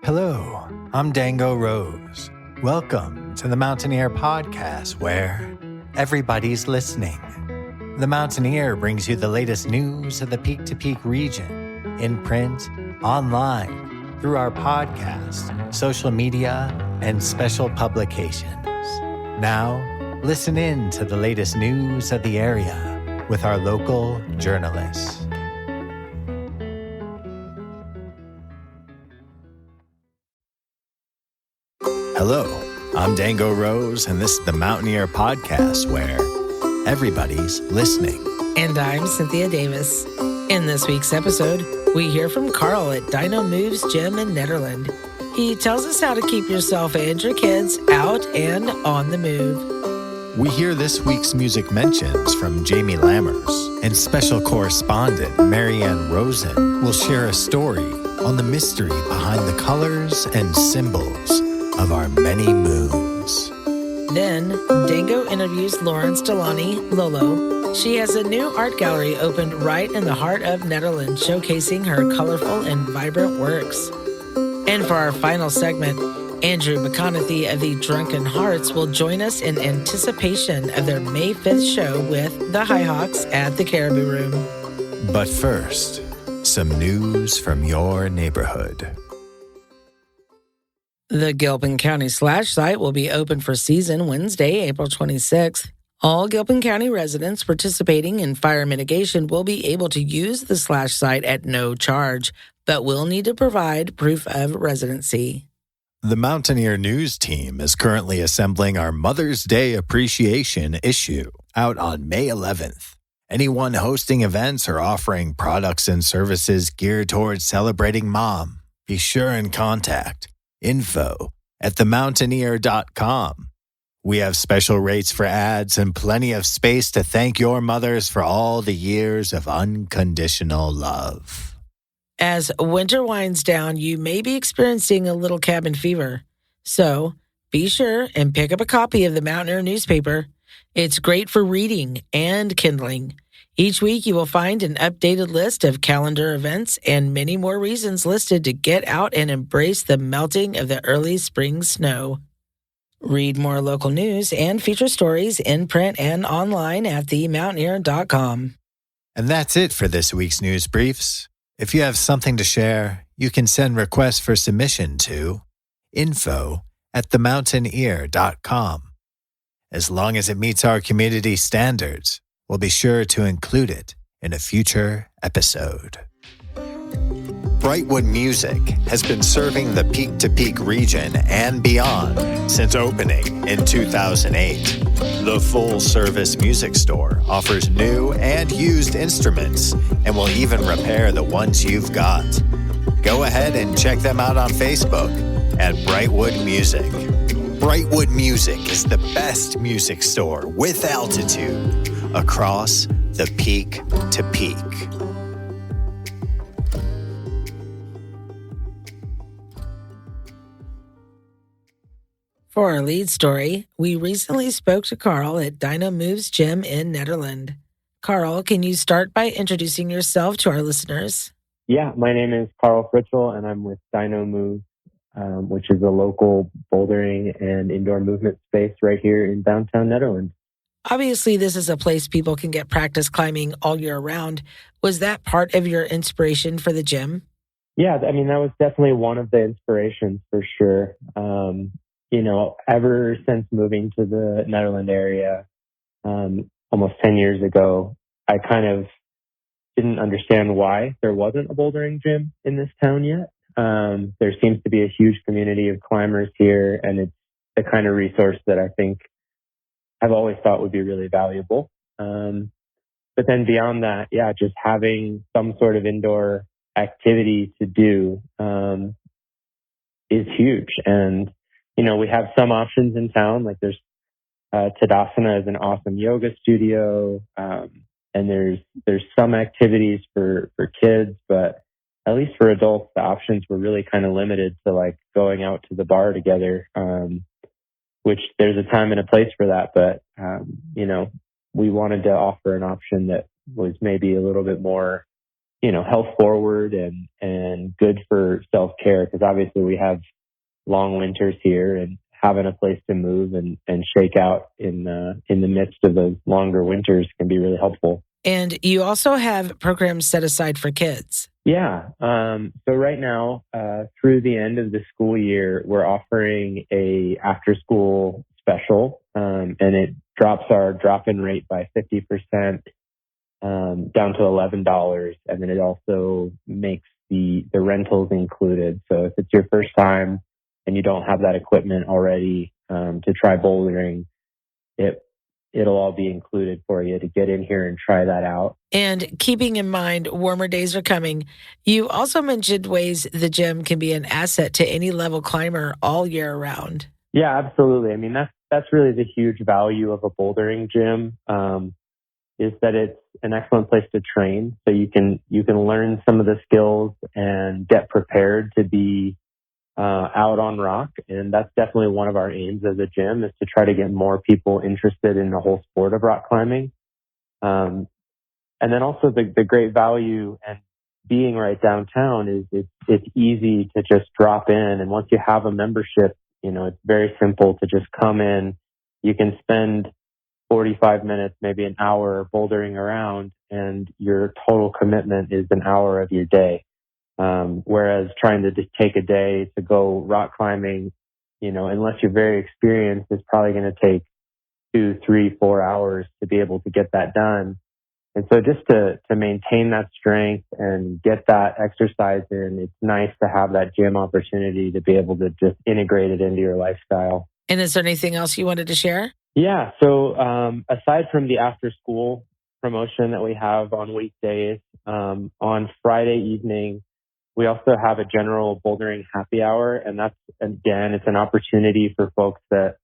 Hello, I'm Dango Rose. Welcome to the Mountaineer Podcast, where everybody's listening. The Mountaineer brings you the latest news of the Peak to Peak region, in print, online, through our podcast, social media, and special publications. Now, listen in to the latest news of the area with our local journalists. Hello, I'm Dango Rose, and this is the Mountaineer Podcast, where everybody's listening. And I'm Cynthia Davis. In this week's episode, we hear from Carl at Dino Moves Gym in Nederland. He tells us how to keep yourself and your kids out and on the move. We hear this week's music mentions from Jamie Lammers, and special correspondent Marianne Rosen will share a story on the mystery behind the colors and symbols of our many moons. Then, Dango interviews Lawrence Delani, Lolo. She has a new art gallery opened right in the heart of Nederland, showcasing her colorful and vibrant works. And for our final segment, Andrew McConaughey of the Drunken Hearts will join us in anticipation of their May 5th show with the Highhawks at the Caribou Room. But first, some news from your neighborhood. The Gilpin County Slash site will be open for season Wednesday, April 26th. All Gilpin County residents participating in fire mitigation will be able to use the Slash site at no charge, but will need to provide proof of residency. The Mountaineer News team is currently assembling our Mother's Day Appreciation issue out on May 11th. Anyone hosting events or offering products and services geared towards celebrating Mom, be sure and contact info@themountaineer.com. We have special rates for ads and plenty of space to thank your mothers for all the years of unconditional love. As winter winds down, you may be experiencing a little cabin fever. So be sure and pick up a copy of the Mountaineer newspaper. It's great for reading and kindling. Each week you will find an updated list of calendar events and many more reasons listed to get out and embrace the melting of the early spring snow. Read more local news and feature stories in print and online at themountaineer.com. And that's it for this week's news briefs. If you have something to share, you can send requests for submission to info@themountaineer.com. As long as it meets our community standards, we'll be sure to include it in a future episode. Brightwood Music has been serving the Peak to Peak region and beyond since opening in 2008. The full-service music store offers new and used instruments and will even repair the ones you've got. Go ahead and check them out on Facebook at Brightwood Music. Brightwood Music is the best music store with altitude across the Peak to Peak. For our lead story, we recently spoke to Carl at Dino Moves Gym in Nederland. Carl, can you start by introducing yourself to our listeners? Yeah, my name is Carl Fritzel, and I'm with Dino Moves, which is a local bouldering and indoor movement space right here in downtown Nederland. Obviously, this is a place people can get practice climbing all year round. Was that part of your inspiration for the gym? Yeah, I mean, that was definitely one of the inspirations for sure. Ever since moving to the Nederland area almost 10 years ago, I kind of didn't understand why there wasn't a bouldering gym in this town yet. There seems to be a huge community of climbers here, and it's the kind of resource that I think I've always thought would be really valuable. But then beyond that, yeah, just having some sort of indoor activity to do is huge. And, we have some options in town, like there's Tadasana is an awesome yoga studio, and there's some activities for kids, but at least for adults, the options were really kind of limited to like going out to the bar together, which there's a time and a place for that. But, we wanted to offer an option that was maybe a little bit more health forward and good for self-care, because obviously we have long winters here, and having a place to move and shake out in the midst of those longer winters can be really helpful. And you also have programs set aside for kids. Yeah. So right now, through the end of the school year, we're offering a after-school special, and it drops our drop-in rate by 50%. Down to $11, and then it also makes the rentals included. So if it's your first time and you don't have that equipment already to try bouldering, it'll all be included for you to get in here and try that out. And keeping in mind warmer days are coming, you also mentioned ways the gym can be an asset to any level climber all year round. Yeah, absolutely. I mean, that's really the huge value of a bouldering gym. Is that it's an excellent place to train. So you can learn some of the skills and get prepared to be out on rock. And that's definitely one of our aims as a gym, is to try to get more people interested in the whole sport of rock climbing. And then also the great value and being right downtown is it's easy to just drop in. And once you have a membership, it's very simple to just come in. You can spend 45 minutes, maybe an hour bouldering around, and your total commitment is an hour of your day. Whereas trying to just take a day to go rock climbing, unless you're very experienced, it's probably going to take 2, 3, 4 hours to be able to get that done. And so just to maintain that strength and get that exercise in, it's nice to have that gym opportunity to be able to just integrate it into your lifestyle. And is there anything else you wanted to share? Yeah. So aside from the after school promotion that we have on weekdays, on Friday evening, we also have a general bouldering happy hour. And that's, again, it's an opportunity for folks that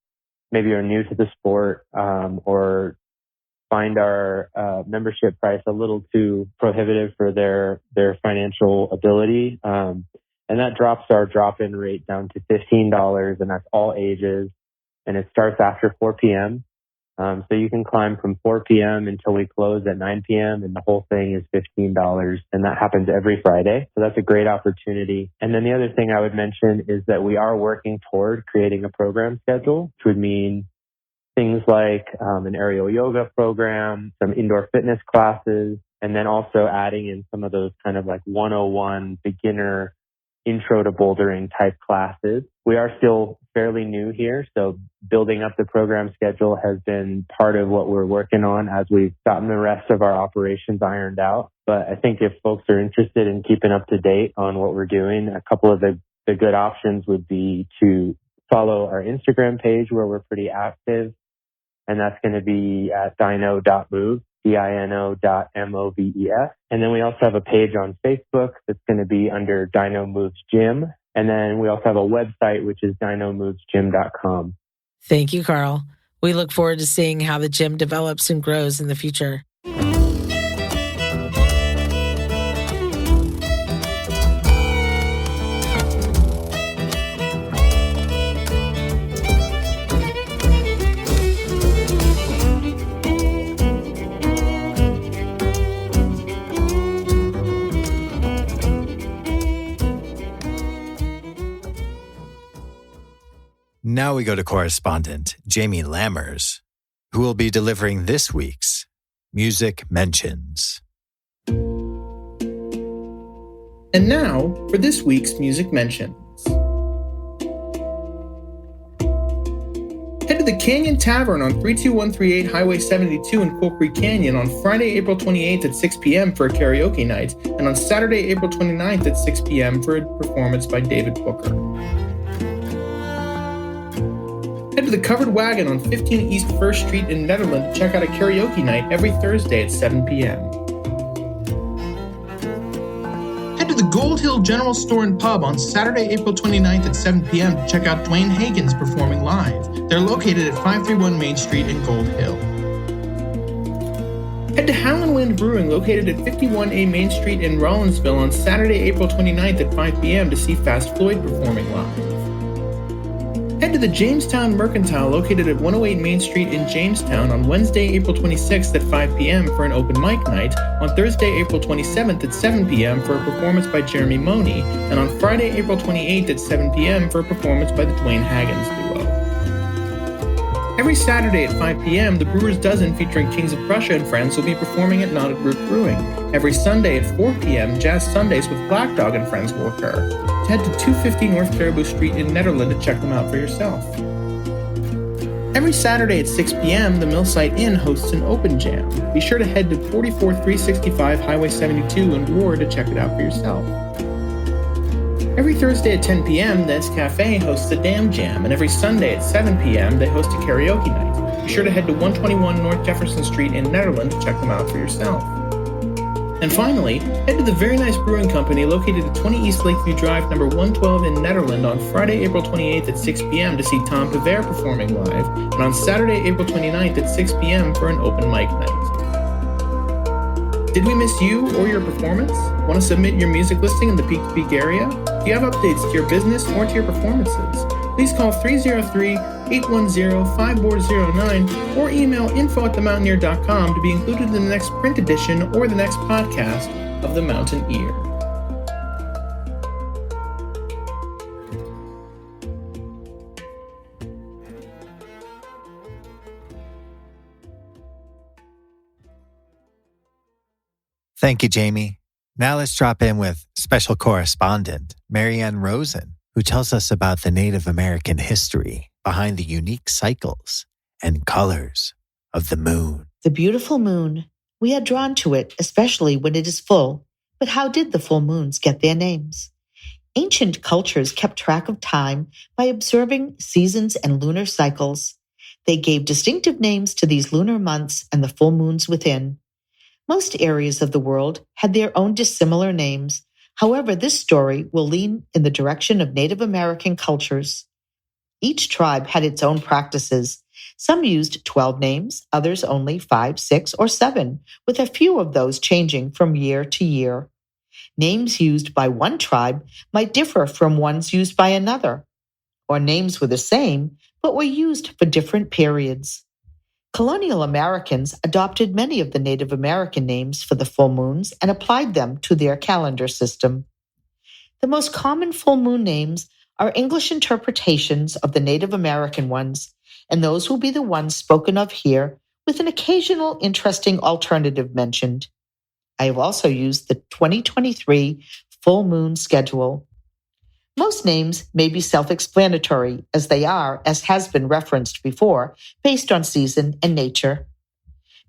maybe are new to the sport or find our membership price a little too prohibitive for their financial ability. And that drops our drop-in rate down to $15, and that's all ages. And it starts after 4 p.m. So you can climb from 4 p.m. until we close at 9 p.m. and the whole thing is $15. And that happens every Friday. So that's a great opportunity. And then the other thing I would mention is that we are working toward creating a program schedule, which would mean things like an aerial yoga program, some indoor fitness classes, and then also adding in some of those kind of like 101 beginner intro to bouldering type classes. We are still fairly new here, so building up the program schedule has been part of what we're working on as we've gotten the rest of our operations ironed out. But I think if folks are interested in keeping up to date on what we're doing, a couple of the good options would be to follow our Instagram page where we're pretty active, and that's going to be at dino.moves. dino.moves. And then we also have a page on Facebook that's going to be under Dino Moves Gym. And then we also have a website, which is dinomovesgym.com. Thank you, Carl. We look forward to seeing how the gym develops and grows in the future. Now we go to correspondent Jamie Lammers, who will be delivering this week's Music Mentions. And now for this week's Music Mentions. Head to the Canyon Tavern on 32138 Highway 72 in Coal Creek Canyon on Friday, April 28th at 6 p.m. for a karaoke night, and on Saturday, April 29th at 6 p.m. for a performance by David Booker. Head to the Covered Wagon on 15 East 1st Street in Netherland to check out a karaoke night every Thursday at 7 p.m. Head to the Gold Hill General Store and Pub on Saturday, April 29th at 7 p.m. to check out Dwayne Hagens performing live. They're located at 531 Main Street in Gold Hill. Head to Howland Wind Brewing, located at 51A Main Street in Rollinsville on Saturday, April 29th at 5 p.m. to see Fast Floyd performing live. Head Head to the Jamestown Mercantile located at 108 Main Street in Jamestown on Wednesday, April 26th at 5 p.m. for an open mic night, on Thursday, April 27th at 7 p.m. for a performance by Jeremy Money, and on Friday, April 28th at 7 p.m. for a performance by the Dwayne Haggins Duo. Every Saturday at 5 p.m., the Brewers Dozen featuring Kings of Prussia and Friends will be performing at Knotted Root Brewing. Every Sunday at 4 p.m., Jazz Sundays with Black Dog and Friends will occur. Head to 250 North Caribou Street in Nederland to check them out for yourself. Every Saturday at 6 p.m., the Millsite Inn hosts an open jam. Be sure to head to 44365 Highway 72 in Ward to check it out for yourself. Every Thursday at 10 p.m., the Cafe hosts a Damn Jam, and every Sunday at 7 p.m., they host a karaoke night. Be sure to head to 121 North Jefferson Street in Nederland to check them out for yourself. And finally, head to the Very Nice Brewing Company located at 20 East Lakeview Drive, number 112 in Nederland on Friday, April 28th at 6 p.m. to see Tom Pavere performing live, and on Saturday, April 29th at 6 p.m. for an open mic night. Did we miss you or your performance? Want to submit your music listing in the Peak to Peak area? Do you have updates to your business or to your performances? Please call 303-810-5409 or email info@themountaineer.com to be included in the next print edition or the next podcast of The Mountain Ear. Thank you, Jamie. Now let's drop in with special correspondent Marianne Rosen, who tells us about the Native American history behind the unique cycles and colors of the moon. The beautiful moon. We are drawn to it, especially when it is full. But how did the full moons get their names? Ancient cultures kept track of time by observing seasons and lunar cycles. They gave distinctive names to these lunar months and the full moons within. Most areas of the world had their own dissimilar names. However, this story will lean in the direction of Native American cultures. Each tribe had its own practices. Some used 12 names, others only 5, 6, or 7, with a few of those changing from year to year. Names used by one tribe might differ from ones used by another, or names were the same, but were used for different periods. Colonial Americans adopted many of the Native American names for the full moons and applied them to their calendar system. The most common full moon names are English interpretations of the Native American ones, and those will be the ones spoken of here, with an occasional interesting alternative mentioned. I have also used the 2023 full moon schedule. Most names may be self-explanatory, as they are, as has been referenced before, based on season and nature.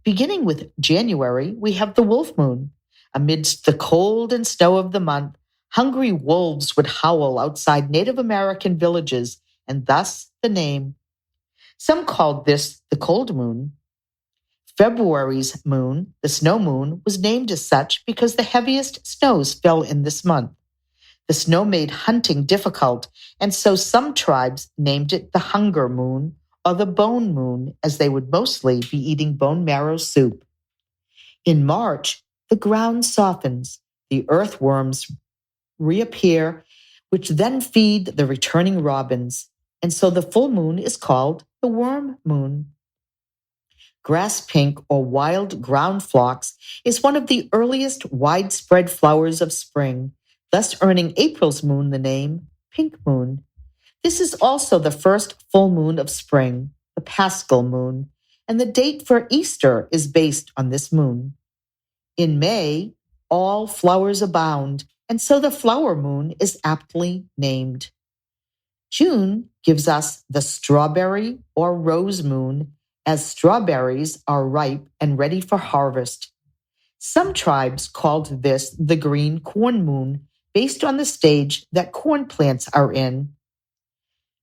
Beginning with January, we have the wolf moon. Amidst the cold and snow of the month, hungry wolves would howl outside Native American villages, and thus the name. Some called this the cold moon. February's moon, the snow moon, was named as such because the heaviest snows fell in this month. The snow made hunting difficult, and so some tribes named it the hunger moon or the bone moon, as they would mostly be eating bone marrow soup. In March, the ground softens, the earthworms reappear, which then feed the returning robins, and so the full moon is called the worm moon. Grass pink or wild ground phlox is one of the earliest widespread flowers of spring, thus earning April's moon the name pink moon. This is also the first full moon of spring, the Paschal moon, and the date for Easter is based on this moon. In May, all flowers abound, and so the flower moon is aptly named. June gives us the strawberry or rose moon, as strawberries are ripe and ready for harvest. Some tribes called this the green corn moon, based on the stage that corn plants are in.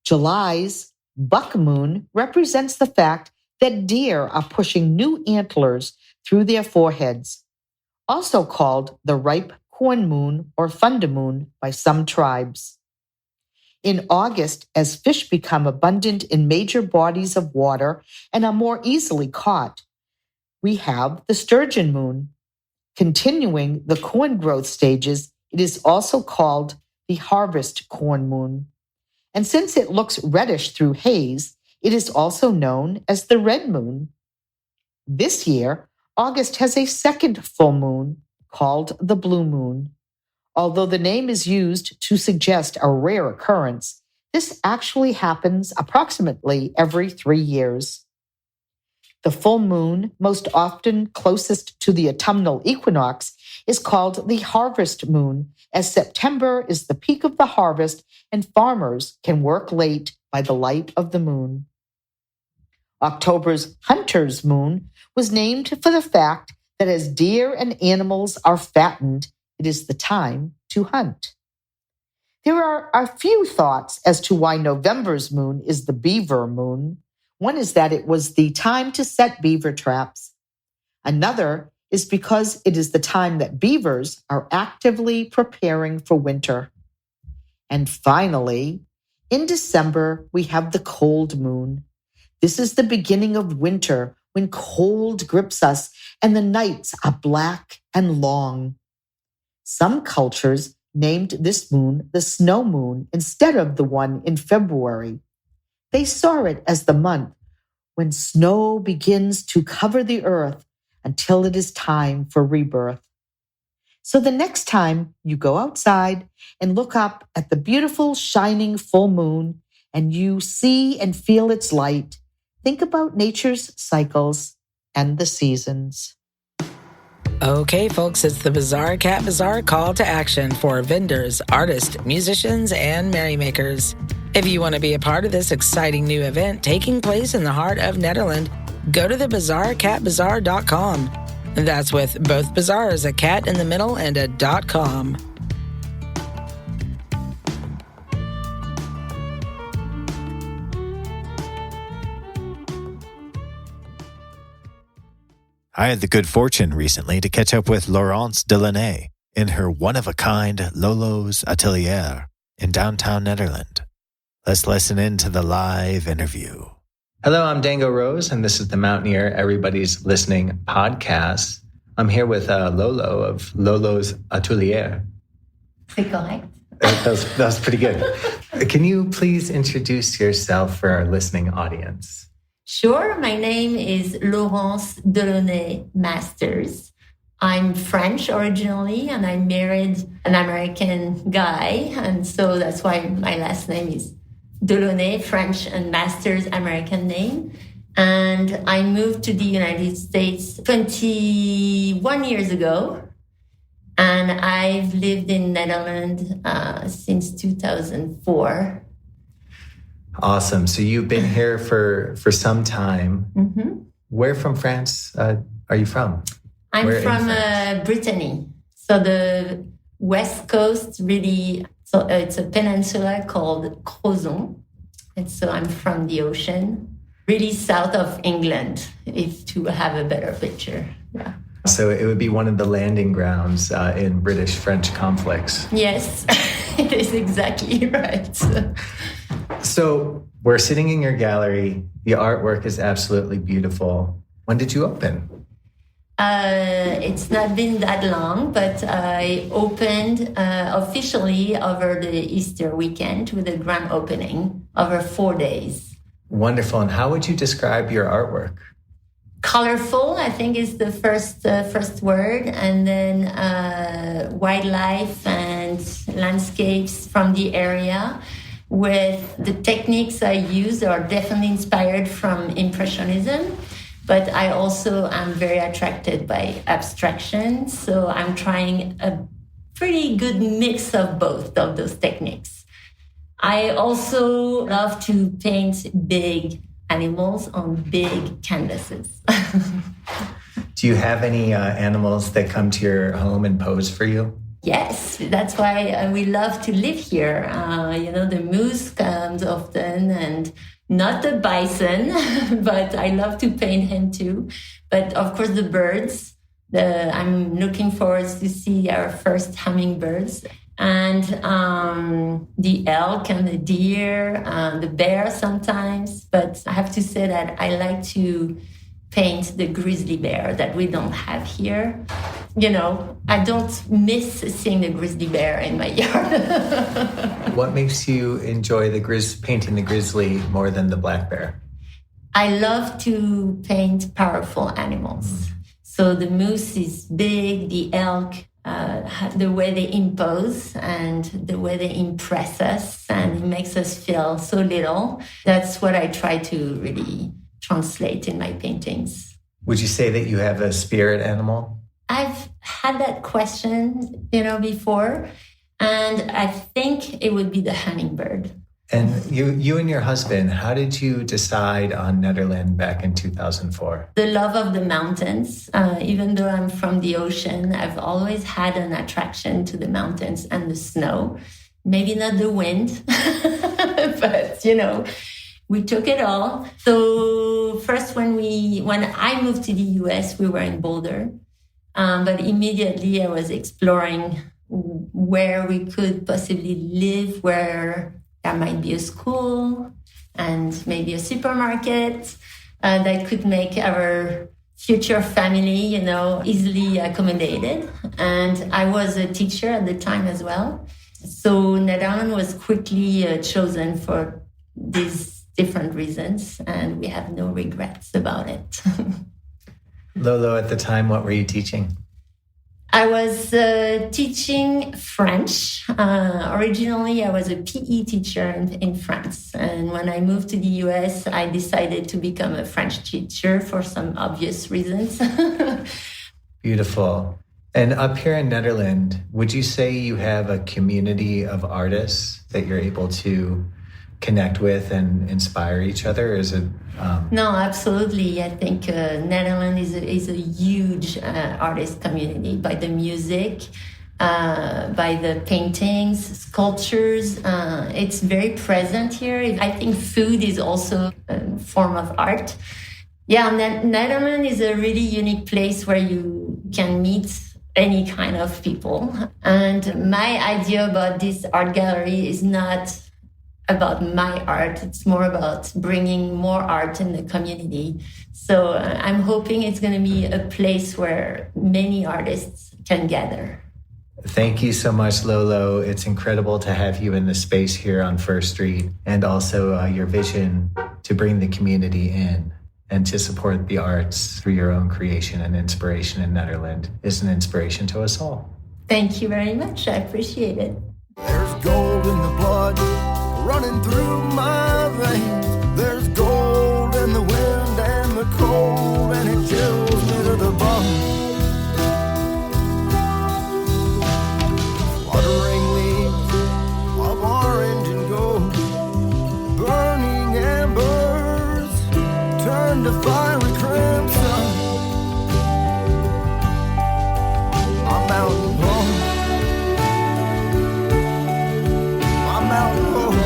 July's buck moon represents the fact that deer are pushing new antlers through their foreheads, also called the ripe corn moon or thunder moon by some tribes. In August, as fish become abundant in major bodies of water and are more easily caught, we have the sturgeon moon. Continuing the corn growth stages, it is also called the harvest corn moon. And since it looks reddish through haze, it is also known as the red moon. This year, August has a second full moon called the blue moon. Although the name is used to suggest a rare occurrence, this actually happens approximately every 3 years. The full moon, most often closest to the autumnal equinox, is called the harvest moon, as September is the peak of the harvest and farmers can work late by the light of the moon. October's hunter's moon was named for the fact that as deer and animals are fattened, it is the time to hunt. There are a few thoughts as to why November's moon is the beaver moon. One is that it was the time to set beaver traps. Another is because it is the time that beavers are actively preparing for winter. And finally, in December, we have the cold moon. This is the beginning of winter when cold grips us and the nights are black and long. Some cultures named this moon the snow moon instead of the one in February. They saw it as the month when snow begins to cover the earth until it is time for rebirth. So the next time you go outside and look up at the beautiful shining full moon and you see and feel its light, think about nature's cycles and the seasons. Okay, folks, it's the Bizarre Cat Bazaar call to action for vendors, artists, musicians, and merrymakers. If you want to be a part of this exciting new event taking place in the heart of Netherlands, go to thebizarrecatbazaar.com. That's with both bazaars, a cat in the middle and a .com. I had the good fortune recently to catch up with Laurence Delaunay in her one-of-a-kind Lolo's Atelier in downtown Netherlands. Let's listen in to the live interview. Hello, I'm Dango Rose, and this is the Mountaineer Everybody's Listening podcast. I'm here with Lolo of Lolo's Atelier. C'est correct. That was pretty good. Can you please introduce yourself for our listening audience? Sure. My name is Laurence Delaunay Masters. I'm French originally, and I married an American guy. And so that's why my last name is Delaunay, French, and Masters, American name. And I moved to the United States 21 years ago. And I've lived in Netherlands since 2004. Awesome. So you've been here for some time. Mm-hmm. Where from France are you from? I'm from Brittany. So the West Coast, really, so it's a peninsula called Crozon. And so I'm from the ocean, really south of England, if to have a better picture. Yeah. So it would be one of the landing grounds in British-French conflicts. Yes, it is exactly right. So we're sitting in your gallery. The artwork is absolutely beautiful. When did you open? It's not been that long, but I opened officially over the Easter weekend with a grand opening over 4 days. Wonderful. And how would you describe your artwork? Colorful, I think, is the first word, and then wildlife and landscapes from the area. With the techniques I use are definitely inspired from Impressionism, but I also am very attracted by abstraction. So I'm trying a pretty good mix of both of those techniques. I also love to paint big animals on big canvases. Do you have any animals that come to your home and pose for you? Yes, that's why we love to live here. The moose comes often, and not the bison, but I love to paint him too. But of course, the birds. I'm looking forward to see our first hummingbirds. And the elk and the deer, the bear sometimes. But I have to say that I like to paint the grizzly bear that we don't have here. I don't miss seeing the grizzly bear in my yard. What makes you enjoy painting the grizzly more than the black bear? I love to paint powerful animals. So the moose is big, the elk, the way they impose and the way they impress us, and it makes us feel so little. That's what I try to really translate in my paintings. Would you say that you have a spirit animal? I've had that question, before, and I think it would be the hummingbird. And you and your husband, how did you decide on Nederland back in 2004? The love of the mountains. Even though I'm from the ocean, I've always had an attraction to the mountains and the snow. Maybe not the wind, but, we took it all. So first, when I moved to the US, we were in Boulder. But immediately I was exploring where we could possibly live, where there might be a school and maybe a supermarket that could make our future family, easily accommodated. And I was a teacher at the time as well. So Nederland was quickly chosen for these different reasons, and we have no regrets about it. Lolo, at the time, what were you teaching? I was teaching French. Originally, I was a PE teacher in France. And when I moved to the US, I decided to become a French teacher for some obvious reasons. Beautiful. And up here in Nederland, would you say you have a community of artists that you're able to connect with and inspire each other? Or is it... No, absolutely. I think Netherlands is a huge artist community by the music, by the paintings, sculptures. It's very present here. I think food is also a form of art. Yeah, Netherlands is a really unique place where you can meet any kind of people. And my idea about this art gallery is not about my art. It's more about bringing more art in the community. So I'm hoping it's going to be a place where many artists can gather. Thank you so much, Lolo. It's incredible to have you in the space here on First Street, and also your vision to bring the community in and to support the arts through your own creation and inspiration in Nederland is an inspiration to us all. Thank you very much. I appreciate it. There's gold in the blood running through my veins. There's gold in the wind and the cold, and it chills me to the bone. Fluttering leaves of orange and gold, burning embers turn to fiery crimson. My mountain home, my mountain home.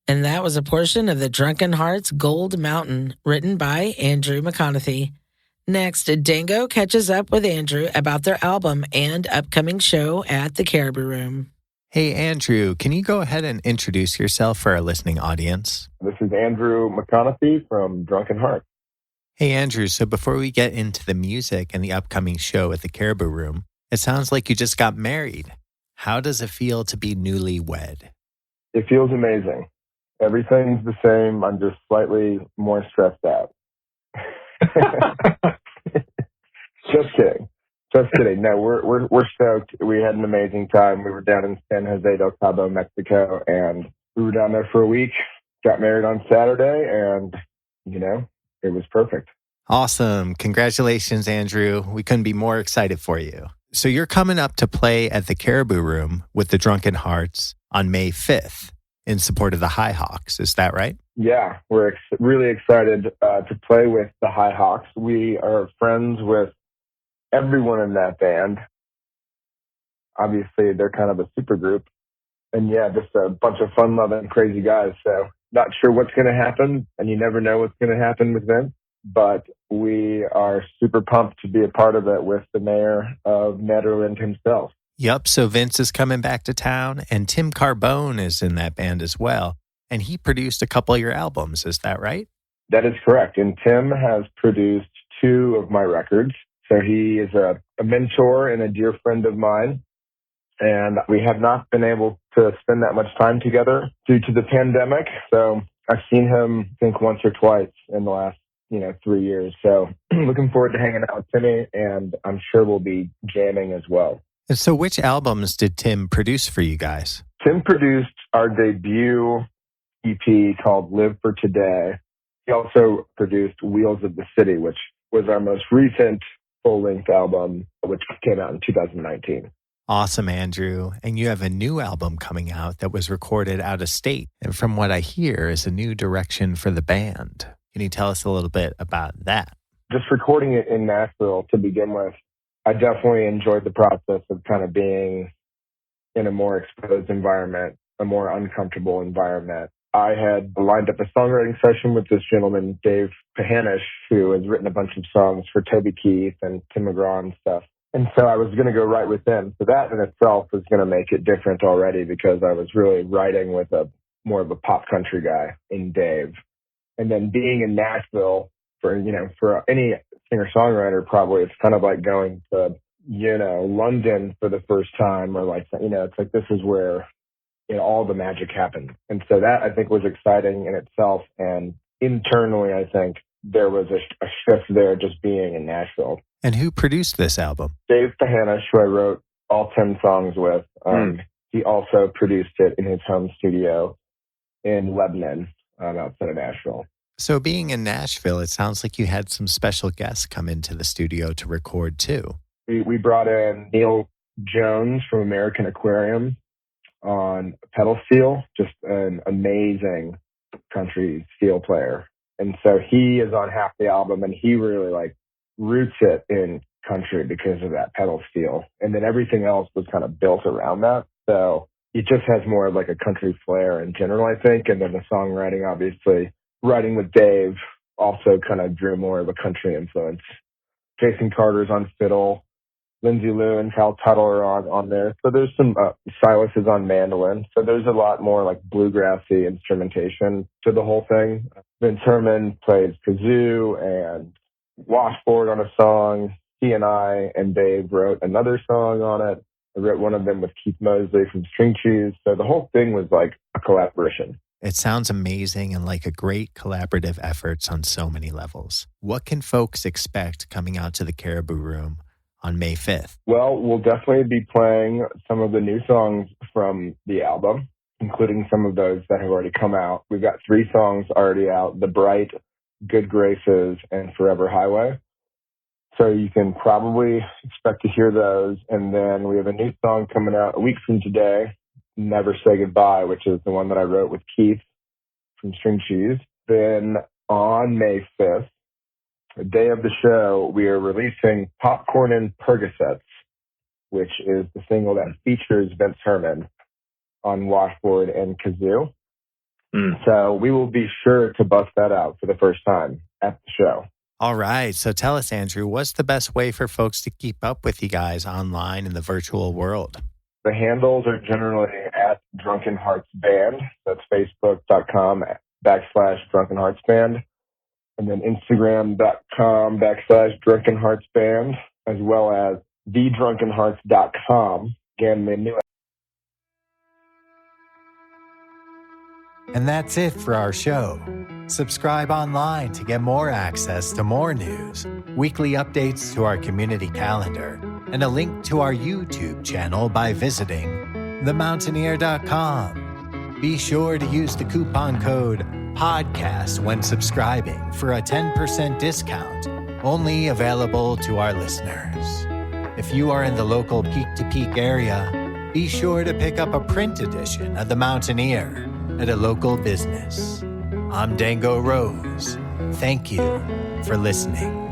And that was a portion of the Drunken Hearts Gold Mountain, written by Andrew McConaughey. Next, Dango catches up with Andrew about their album and upcoming show at the Caribou Room. Hey, Andrew, can you go ahead and introduce yourself for our listening audience? This is Andrew McConaughey from Drunken Hearts. Hey, Andrew, so before we get into the music and the upcoming show at the Caribou Room, it sounds like you just got married. How does it feel to be newlywed? It feels amazing. Everything's the same. I'm just slightly more stressed out. Just kidding. Just kidding. No, we're stoked. We had an amazing time. We were down in San Jose del Cabo, Mexico, and we were down there for a week. Got married on Saturday, and it was perfect. Awesome. Congratulations, Andrew. We couldn't be more excited for you. So you're coming up to play at the Caribou Room with the Drunken Hearts on May 5th in support of the High Hawks. Is that right? Yeah, we're really excited to play with the High Hawks. We are friends with everyone in that band. Obviously, they're kind of a super group. And yeah, just a bunch of fun-loving, crazy guys. So not sure what's going to happen, and you never know what's going to happen with them. But we are super pumped to be a part of it with the mayor of Nederland himself. Yep, so Vince is coming back to town, and Tim Carbone is in that band as well. And he produced a couple of your albums, is that right? That is correct. And Tim has produced 2 of my records. So he is a mentor and a dear friend of mine. And we have not been able to spend that much time together due to the pandemic. So I've seen him, I think, once or twice in the last, 3 years. So looking forward to hanging out with Timmy, and I'm sure we'll be jamming as well. And so which albums did Tim produce for you guys? Tim produced our debut EP called Live for Today. He also produced Wheels of the City, which was our most recent full-length album, which came out in 2019. Awesome, Andrew. And you have a new album coming out that was recorded out of state. And from what I hear is a new direction for the band. Can you tell us a little bit about that? Just recording it in Nashville to begin with, I definitely enjoyed the process of kind of being in a more exposed environment, a more uncomfortable environment. I had lined up a songwriting session with this gentleman, Dave Pahanish, who has written a bunch of songs for Toby Keith and Tim McGraw and stuff. And so I was going to go write with him. So that in itself was going to make it different already, because I was really writing with more of a pop country guy in Dave. And then being in Nashville for any singer-songwriter, probably it's kind of like going to, London for the first time, or it's like this is where all the magic happened. And so that, I think, was exciting in itself. And internally, I think there was a shift there just being in Nashville. And who produced this album? Dave Pahanish, who I wrote all 10 songs with. He also produced it in his home studio in Lebanon, outside of Nashville. So being in Nashville, it sounds like you had some special guests come into the studio to record too. We brought in Neil Jones from American Aquarium on pedal steel, just an amazing country steel player. And so he is on half the album, and he really roots it in country because of that pedal steel. And then everything else was kind of built around that. So it just has more of a country flair in general, I think. And then the songwriting, obviously, writing with Dave also kind of drew more of a country influence. Jason Carter's on fiddle. Lindsay Lou and Cal Tuttle are on there. So there's some, Silas is on mandolin. So there's a lot more bluegrassy instrumentation to the whole thing. Vince Herman plays kazoo and washboard on a song. He and I and Dave wrote another song on it. I wrote one of them with Keith Mosley from String Cheese. So the whole thing was a collaboration. It sounds amazing and like a great collaborative efforts on so many levels. What can folks expect coming out to the Caribou Room on May 5th? Well, we'll definitely be playing some of the new songs from the album, including some of those that have already come out. We've got 3 songs already out: The Bright, Good Graces, and Forever Highway. So you can probably expect to hear those. And then we have a new song coming out a week from today, Never Say Goodbye, which is the one that I wrote with Keith from String Cheese. Then on May 5th, the day of the show, we are releasing Popcorn and Percocets, which is the single that features Vince Herman on washboard and kazoo. So we will be sure to bust that out for the first time at the show. All right. So tell us, Andrew, what's the best way for folks to keep up with you guys online in the virtual world? The handles are generally at Drunken Hearts Band. That's facebook.com/Drunken Hearts Band. And then Instagram.com/Drunken Hearts Band, as well as thedrunkenhearts.com. Again, the new. And that's it for our show. Subscribe online to get more access to more news, weekly updates to our community calendar, and a link to our YouTube channel by visiting themountaineer.com. Be sure to use the coupon code PODCAST when subscribing for a 10% discount, only available to our listeners. If you are in the local Peak-to-Peak area, be sure to pick up a print edition of The Mountaineer at a local business. I'm Dango Rose. Thank you for listening.